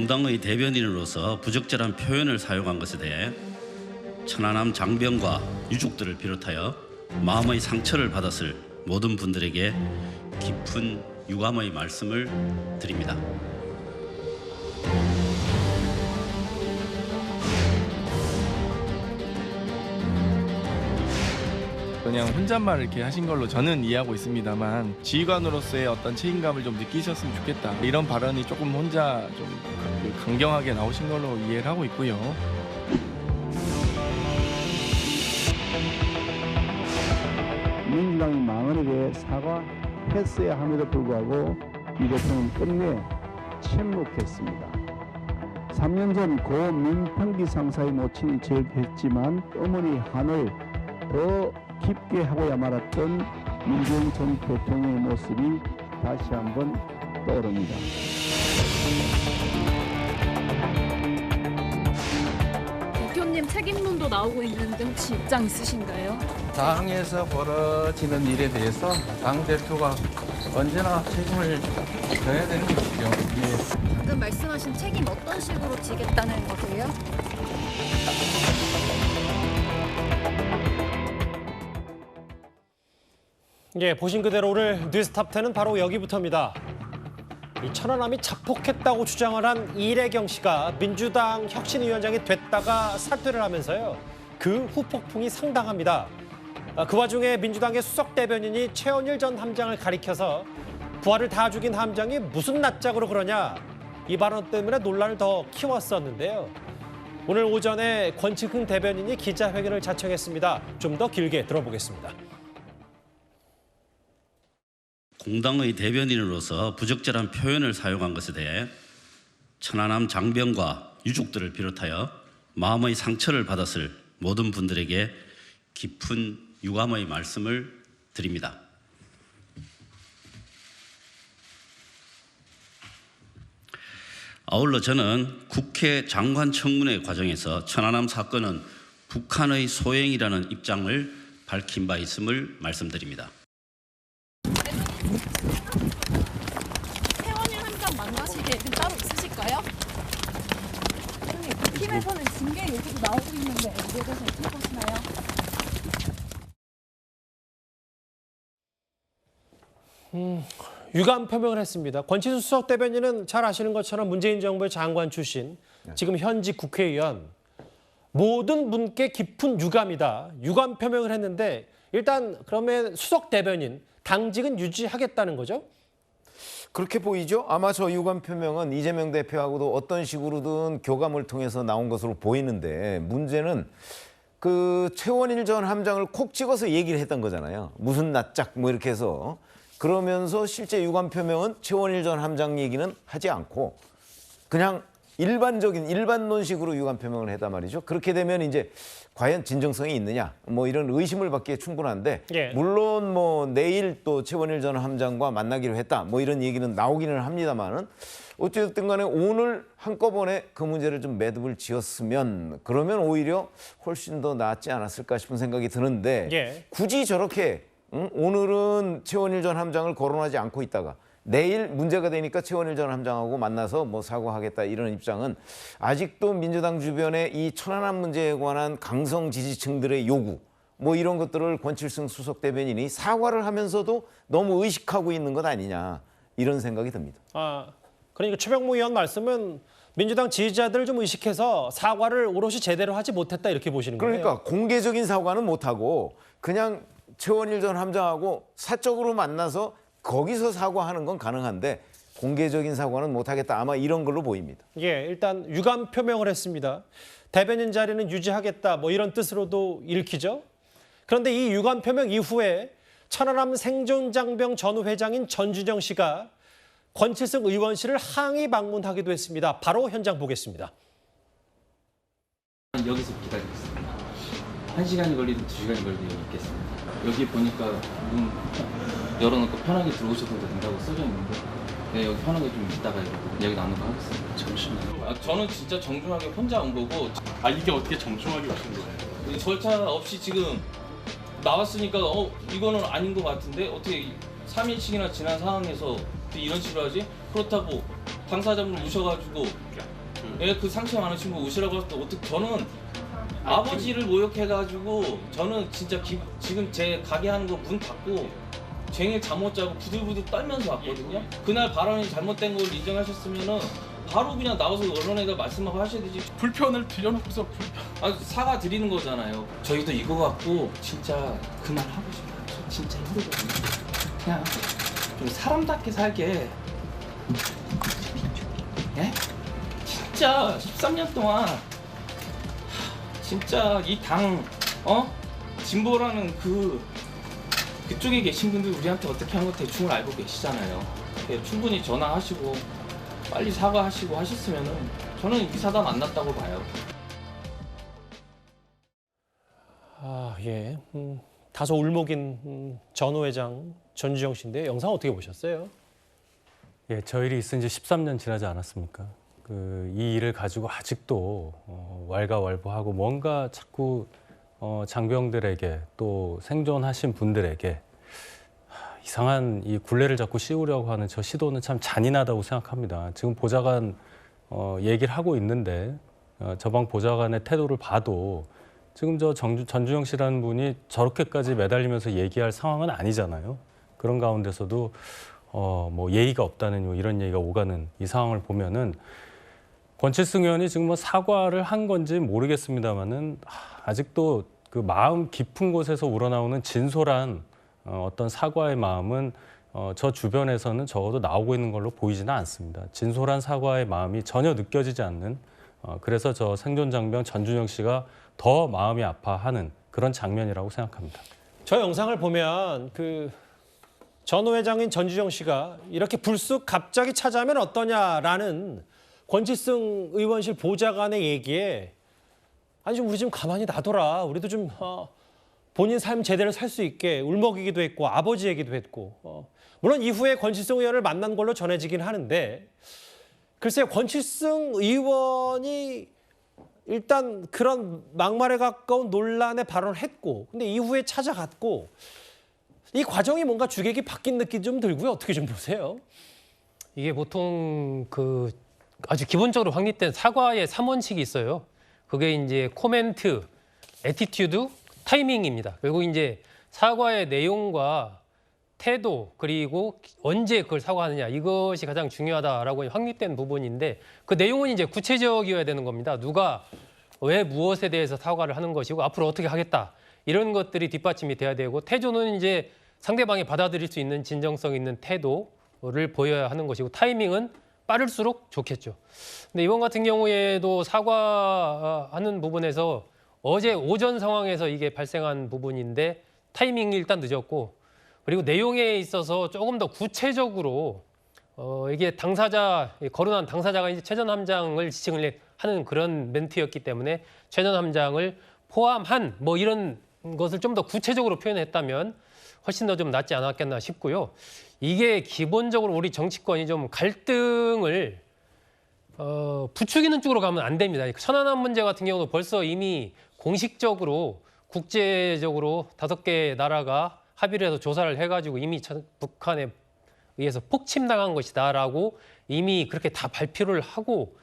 공당의 대변인으로서 부적절한 표현을 사용한 것에 대해 천안함 장병과 유족들을 비롯하여 마음의 상처를 받았을 모든 분들에게 깊은 유감의 말씀을 드립니다. 그냥 혼잣말 이렇게 하신 걸로 저는 이해하고 있습니다만 지휘관으로서의 어떤 책임감을 좀 느끼셨으면 좋겠다. 이런 발언이 조금 혼자 좀 강경하게 나오신 걸로 이해를 하고 있고요. 민주당이 망언에게 사과했어야 함에도 불구하고 이 대통령은 끝내 침묵했습니다. 3년 전 고 민평기 상사의 모친이 절규했지만 어머니 한을 더 깊게 하고야 말았던 문재인 전 대통령의 모습이 다시 한번 떠오릅니다. 대표님 책임론도 나오고 있는데 혹시 입장 있으신가요? 당에서 벌어지는 일에 대해서 당대표가 언제나 책임을 져야 되는 것이죠. 방금 말씀하신 책임 어떤 식으로 지겠다는 거세요? 예, 보신 그대로 오늘 뉴스탑10은 바로 여기부터입니다. 이 천안함이 자폭했다고 주장을 한 이래경 씨가 민주당 혁신위원장이 됐다가 사퇴를 하면서요. 그 후폭풍이 상당합니다. 그 와중에 민주당의 수석 대변인이 최원일 전 함장을 가리켜서 부하를 다 죽인 함장이 무슨 낯짝으로 그러냐, 이 발언 때문에 논란을 더 키웠었는데요. 오늘 오전에 권측흥 대변인이 기자회견을 자청했습니다. 좀 더 길게 들어보겠습니다. 공당의 대변인으로서 부적절한 표현을 사용한 것에 대해 천안함 장병과 유족들을 비롯하여 마음의 상처를 받았을 모든 분들에게 깊은 유감의 말씀을 드립니다. 아울러 저는 국회 장관 청문회 과정에서 천안함 사건은 북한의 소행이라는 입장을 밝힌 바 있음을 말씀드립니다. 최원일 함장 만나실 계획은 따로 있으실까요? 선생님, 국힘에서는 징계 얘기도 나오고 있는데 이에 대해서 어떻게 보시나요? 유감 표명을 했습니다. 권치수 수석 대변인은 잘 아시는 것처럼 문재인 정부의 장관 출신, 지금 현직 국회의원, 모든 분께 깊은 유감이다. 유감 표명을 했는데 일단 그러면 수석 대변인, 당직은 유지하겠다는 거죠? 그렇게 보이죠? 아마 저 유감 표명은 이재명 대표하고도 어떤 식으로든 교감을 통해서 나온 것으로 보이는데 문제는 그 최원일 전 함장을 콕 찍어서 얘기를 했던 거잖아요. 무슨 낯짝 뭐 이렇게 해서. 그러면서 실제 유감 표명은 최원일 전 함장 얘기는 하지 않고 그냥 일반 논식으로 유감 표명을 했단 말이죠. 그렇게 되면 이제 과연 진정성이 있느냐 뭐 이런 의심을 받기에 충분한데 예. 물론 뭐 내일 또 최원일 전 함장과 만나기로 했다 뭐 이런 얘기는 나오기는 합니다만은 어쨌든 간에 오늘 한꺼번에 그 문제를 좀 매듭을 지었으면 그러면 오히려 훨씬 더 낫지 않았을까 싶은 생각이 드는데 예. 굳이 저렇게 오늘은 최원일 전 함장을 거론하지 않고 있다가 내일 문제가 되니까 최원일 전 함장하고 만나서 뭐 사과하겠다 이런 입장은 아직도 민주당 주변에 이 천안함 문제에 관한 강성 지지층들의 요구 뭐 이런 것들을 권칠승 수석 대변인이 사과를 하면서도 너무 의식하고 있는 것 아니냐 이런 생각이 듭니다. 그러니까 최병무 의원 말씀은 민주당 지지자들을 좀 의식해서 사과를 오롯이 제대로 하지 못했다 이렇게 보시는 거예요? 그러니까 공개적인 사과는 못하고 그냥 최원일 전 함장하고 사적으로 만나서 거기서 사과하는 건 가능한데 공개적인 사과는 못하겠다. 아마 이런 걸로 보입니다. 예, 일단 유감 표명을 했습니다. 대변인 자리는 유지하겠다 뭐 이런 뜻으로도 읽히죠. 그런데 이 유감 표명 이후에 천안함 생존장병 전후 회장인 전준영 씨가 권칠승 의원실을 항의 방문하기도 했습니다. 바로 현장 보겠습니다. 여기서 기다리고 있습니다. 1시간이 걸리든 2시간이 걸리든 여기 있겠습니다. 여기 보니까 문 열어놓고 편하게 들어오셔도 된다고 써져 있는데 네, 여기 편하게 좀 있다가 얘기 나누고 하겠습니다. 잠시만요. 저는 진짜 정중하게 혼자 온 거고 이게 어떻게 정중하게 오신 거예요? 절차 없이 지금 나왔으니까 이거는 아닌 것 같은데 어떻게 3일씩이나 지난 상황에서 이런 식으로 하지? 그렇다고 당사자분을 우셔가지고 예, 그 상처 많으신 분 오시라고 해서 어떻게 저는 아버지를 모욕해가지고 저는 진짜 지금 제 가게 하는 거 문 닫고 쟁일 잠 못 자고 부들부들 떨면서 왔거든요. 그날 발언이 잘못된 걸 인정하셨으면은 바로 그냥 나와서 언론에다 말씀하고 하셔야 되지. 불편을 드려놓고서 사과 드리는 거잖아요. 저희도 이거 갖고 진짜 그만 하고 싶어요. 저 진짜 힘들거든요. 그냥 좀 사람답게 살게. 예? 진짜 13년 동안 진짜 이 당 진보라는 그쪽에 계신 분들 우리한테 어떻게 한 거 대충을 알고 계시잖아요. 예, 충분히 전화하시고 빨리 사과하시고 하셨으면은 저는 이 사단 안 났다고 봐요. 아, 예. 다소 울먹인 전후 회장 전주영 씨인데 영상 어떻게 보셨어요? 예, 저 일이 있은 지 13년 지나지 않았습니까? 이 일을 가지고 아직도 왈가왈부하고 뭔가 자꾸 장병들에게 또 생존하신 분들에게 이상한 이 굴레를 자꾸 씌우려고 하는 저 시도는 참 잔인하다고 생각합니다. 지금 보좌관 얘기를 하고 있는데 저방 보좌관의 태도를 봐도 지금 저 전주영 씨라는 분이 저렇게까지 매달리면서 얘기할 상황은 아니잖아요. 그런 가운데서도 뭐 예의가 없다는 이런 얘기가 오가는 이 상황을 보면은 권칠승 의원이 지금 뭐 사과를 한 건지 모르겠습니다만은 아직도 그 마음 깊은 곳에서 우러나오는 진솔한 어떤 사과의 마음은 저 주변에서는 적어도 나오고 있는 걸로 보이지는 않습니다. 진솔한 사과의 마음이 전혀 느껴지지 않는 그래서 저 생존 장병 전주영 씨가 더 마음이 아파하는 그런 장면이라고 생각합니다. 저 영상을 보면 그 전후 회장인 전주영 씨가 이렇게 불쑥 갑자기 찾아오면 어떠냐라는 권칠승 의원실 보좌관의 얘기에 아니 좀 우리 좀 가만히 놔둬라. 우리도 좀 본인 삶 제대로 살 수 있게 울먹이기도 했고 아버지 얘기도 했고 물론 이후에 권칠승 의원을 만난 걸로 전해지긴 하는데 글쎄요. 권칠승 의원이 일단 그런 막말에 가까운 논란에 발언을 했고 근데 이후에 찾아갔고 이 과정이 뭔가 주객이 바뀐 느낌이 좀 들고요. 어떻게 좀 보세요? 이게 보통 그 아주 기본적으로 확립된 사과의 3원칙이 있어요. 그게 이제 코멘트, 애티튜드, 타이밍입니다. 그리고 이제 사과의 내용과 태도 그리고 언제 그걸 사과하느냐 이것이 가장 중요하다라고 확립된 부분인데 그 내용은 이제 구체적이어야 되는 겁니다. 누가 왜 무엇에 대해서 사과를 하는 것이고 앞으로 어떻게 하겠다 이런 것들이 뒷받침이 돼야 되고 태도는 이제 상대방이 받아들일 수 있는 진정성 있는 태도를 보여야 하는 것이고 타이밍은 빠를수록 좋겠죠. 근데 이번 같은 경우에도 사과하는 부분에서 어제 오전 상황에서 이게 발생한 부분인데 타이밍이 일단 늦었고 그리고 내용에 있어서 조금 더 구체적으로 이게 당사자 거론한 당사자가 이제 최전 함장을 지칭을 하는 그런 멘트였기 때문에 최전 함장을 포함한 뭐 이런 것을 좀 더 구체적으로 표현했다면 훨씬 더 좀 낫지 않았겠나 싶고요. 이게 기본적으로 우리 정치권이 좀 갈등을 부추기는 쪽으로 가면 안 됩니다. 천안함 문제 같은 경우도 벌써 이미 공식적으로 국제적으로 5개 나라가 합의를 해서 조사를 해가지고 이미 북한에 의해서 폭침당한 것이다라고 이미 그렇게 다 발표를 하고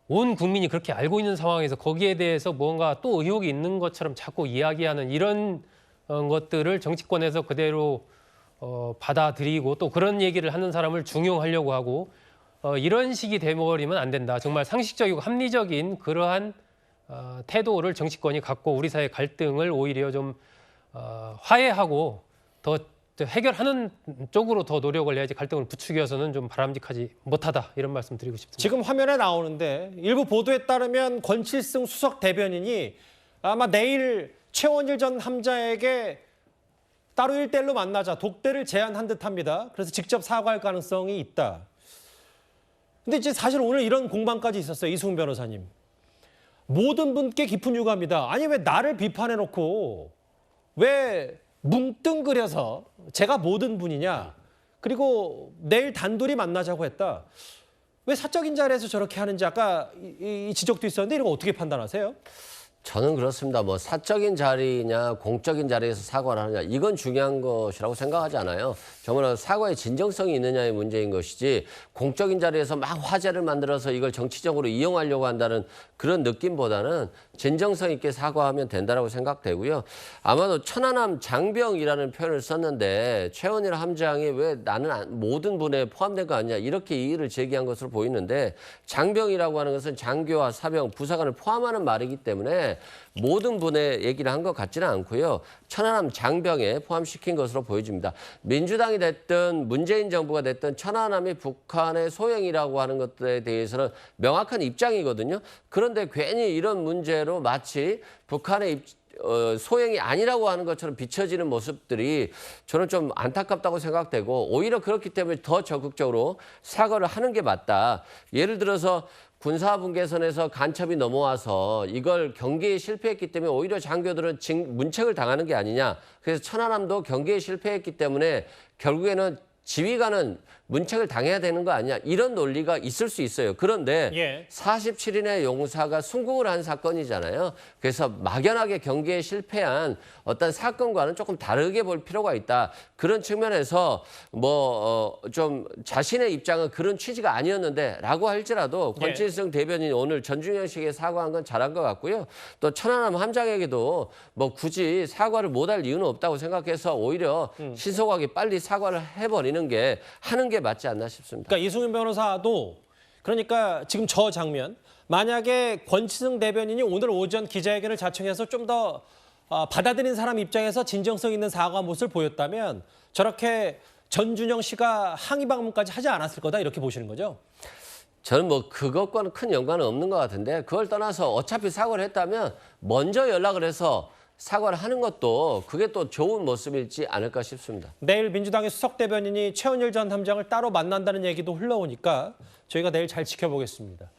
온 국민이 그렇게 알고 있는 상황에서 거기에 대해서 뭔가 또 의혹이 있는 것처럼 자꾸 이야기하는 이런 것들을 정치권에서 그대로 받아들이고 또 그런 얘기를 하는 사람을 중용하려고 하고 이런 식이 돼버리면 안 된다. 정말 상식적이고 합리적인 그러한 태도를 정치권이 갖고 우리 사회 갈등을 오히려 좀 화해하고 더 해결하는 쪽으로 더 노력을 해야지 갈등을 부추겨서는 좀 바람직하지 못하다 이런 말씀 드리고 싶습니다. 지금 화면에 나오는데 일부 보도에 따르면 권칠승 수석 대변인이 아마 내일 최원일 전 함장에게 따로 1대1로 만나자 독대를 제안한 듯합니다. 그래서 직접 사과할 가능성이 있다. 근데 이제 사실 오늘 이런 공방까지 있었어요. 이승훈 변호사님. 모든 분께 깊은 유감이다. 아니 왜 나를 비판해놓고 왜 뭉뚱그려서 제가 모든 분이냐. 그리고 내일 단둘이 만나자고 했다. 왜 사적인 자리에서 저렇게 하는지 아까 이 지적도 있었는데 이런 거 어떻게 판단하세요? 저는 그렇습니다. 뭐 사적인 자리냐 공적인 자리에서 사과를 하느냐 이건 중요한 것이라고 생각하지 않아요. 정말 사과의 진정성이 있느냐의 문제인 것이지 공적인 자리에서 막 화제를 만들어서 이걸 정치적으로 이용하려고 한다는 그런 느낌보다는 진정성 있게 사과하면 된다고 생각되고요. 아마도 천안함 장병이라는 표현을 썼는데 최원일 함장이 왜 나는 모든 분에 포함된 거 아니냐 이렇게 이의를 제기한 것으로 보이는데 장병이라고 하는 것은 장교와 사병, 부사관을 포함하는 말이기 때문에 모든 분의 얘기를 한 것 같지는 않고요. 천안함 장병에 포함시킨 것으로 보여집니다. 민주당이 됐든 문재인 정부가 됐든 천안함이 북한의 소행이라고 하는 것들에 대해서는 명확한 입장이거든요. 그런데 괜히 이런 문제로 마치 북한의 소행이 아니라고 하는 것처럼 비춰지는 모습들이 저는 좀 안타깝다고 생각되고 오히려 그렇기 때문에 더 적극적으로 사과를 하는 게 맞다. 예를 들어서 군사분계선에서 간첩이 넘어와서 이걸 경계에 실패했기 때문에 오히려 장교들은 문책을 당하는 게 아니냐. 그래서 천안함도 경계에 실패했기 때문에 결국에는 지휘관은 문책을 당해야 되는 거 아니냐. 이런 논리가 있을 수 있어요. 그런데 47인의 용사가 순국을 한 사건이잖아요. 그래서 막연하게 경계에 실패한 어떤 사건과는 조금 다르게 볼 필요가 있다. 그런 측면에서 좀 자신의 입장은 그런 취지가 아니었는데 라고 할지라도 권칠성 대변인이 오늘 전중현 씨에게 사과한 건 잘한 것 같고요. 또 천안함 함장에게도 굳이 사과를 못할 이유는 없다고 생각해서 오히려 신속하게 빨리 사과를 해버리는 게 하는 게 맞지 않나 싶습니다. 그러니까 이승윤 변호사도 그러니까 지금 저 장면 만약에 권칠성 대변인이 오늘 오전 기자회견을 자청해서 좀 더 받아들인 사람 입장에서 진정성 있는 사과 모습을 보였다면 저렇게 전준영 씨가 항의 방문까지 하지 않았을 거다 이렇게 보시는 거죠? 저는 그것과는 큰 연관은 없는 것 같은데 그걸 떠나서 어차피 사과를 했다면 먼저 연락을 해서 사과를 하는 것도 그게 또 좋은 모습이지 않을까 싶습니다. 내일 민주당의 수석 대변인이 최원일 전 함장을 따로 만난다는 얘기도 흘러오니까 저희가 내일 잘 지켜보겠습니다.